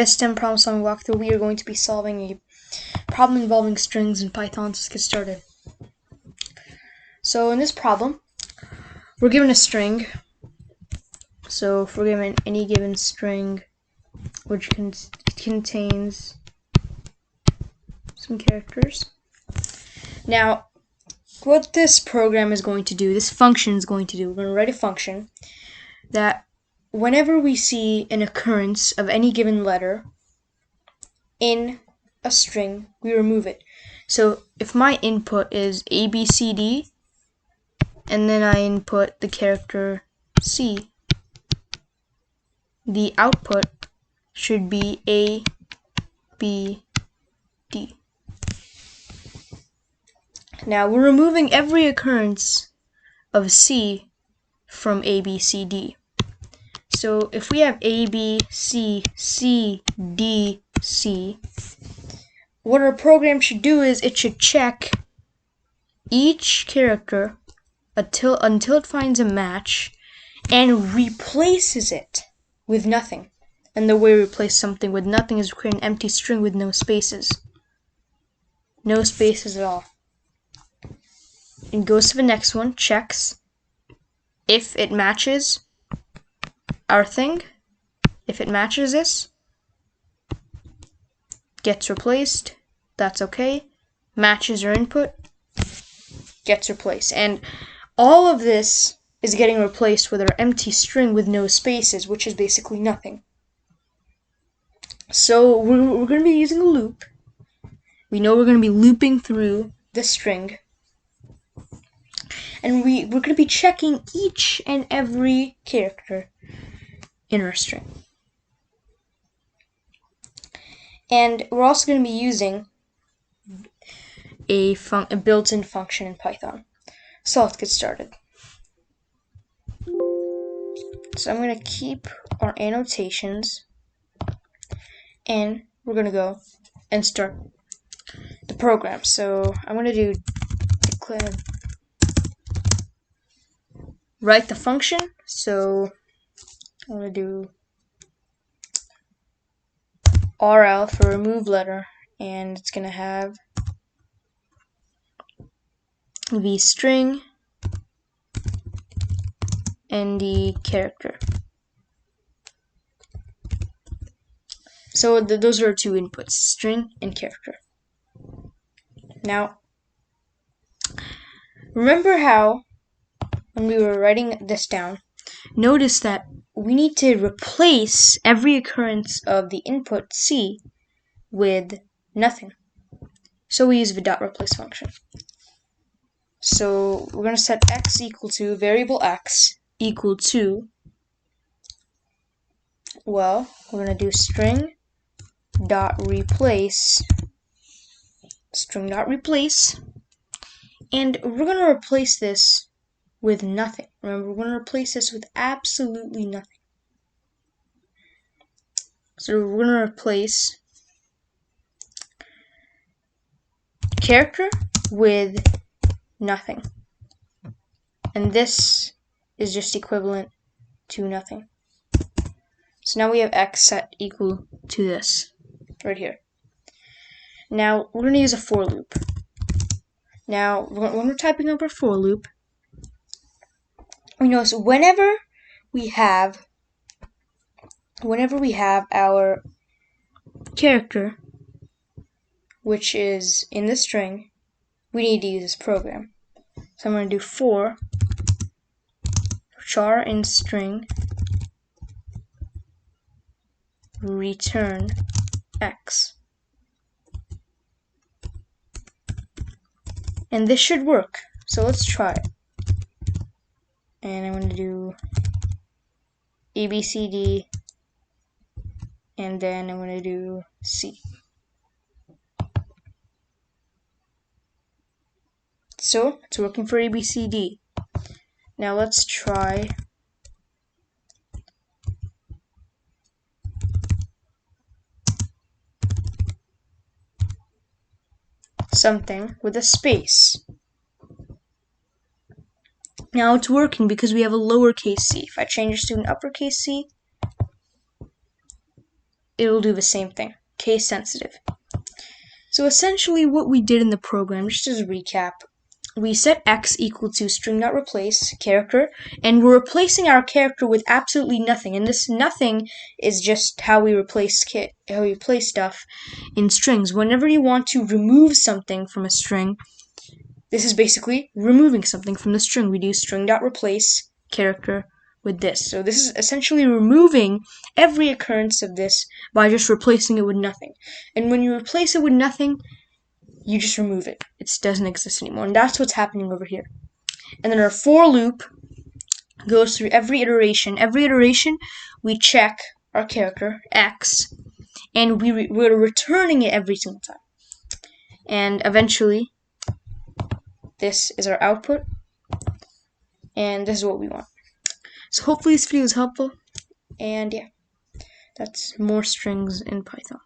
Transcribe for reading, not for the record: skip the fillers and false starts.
this STEM problem solving walkthrough, we are going to be solving a problem involving strings in Python. So let's get started. So in this problem, we're given a string. So if we're given any given string which contains some characters. Now, what this program is going to do, this function is going to do, we're going to write a function that whenever we see an occurrence of any given letter in a string, we remove it. So if my input is ABCD, and then I input the character C, the output should be A, B, D. Now we're removing every occurrence of C from A, B, C, D. So if we have A, B, C, C, D, C, what our program should do is it should check each character until it finds a match and replaces it with nothing. And the way we replace something with nothing is create an empty string with no spaces. No spaces at all. And goes to the next one, checks if it matches our thing. If it matches this, gets replaced. That's okay. Matches our input, gets replaced. And all of this is getting replaced with our empty string with no spaces, which is basically nothing. So we're going to be using a loop. We know we're going to be looping through the string. And we're going to be checking each and every character in our string. And we're also going to be using a built-in function in Python. So let's get started. So I'm going to keep our annotations, and we're going to go and start the program. So I'm going to do declare write the function. So I'm going to do RL for remove letter, and it's going to have the string and the character. So those are our two inputs, string and character. Now, remember how when we were writing this down, notice that we need to replace every occurrence of the input C with nothing. So we use the dot replace function. So we're going to set x equal to variable x equal to, well, we're going to do string dot replace, and we're going to replace this with nothing. Remember, we're going to replace this with absolutely nothing. So we're going to replace character with nothing. And this is just equivalent to nothing. So now we have x set equal to this right here. Now we're going to use a for loop. Now when we're typing up our for loop, we notice whenever we have our character, which is in the string, we need to use this program. So I'm going to do for char in string return x. And this should work. So let's try it. And I'm going to do ABCD, and then I'm going to do C. So it's working for ABCD. Now let's try something with a space. Now it's working because we have a lowercase c. If I change this to an uppercase c, it'll do the same thing, case sensitive. So essentially what we did in the program, just as a recap, we set x equal to string.replace character, and we're replacing our character with absolutely nothing. And this nothing is just how we replace stuff in strings. Whenever you want to remove something from a string, this is basically removing something from the string. We do string.replace character with this. So this is essentially removing every occurrence of this by just replacing it with nothing. And when you replace it with nothing, you just remove it. It doesn't exist anymore. And that's what's happening over here. And then our for loop goes through every iteration. Every iteration, we check our character, x, and we're returning it every single time. And eventually, this is our output, and this is what we want. So hopefully this video is helpful, and yeah, that's more strings in Python.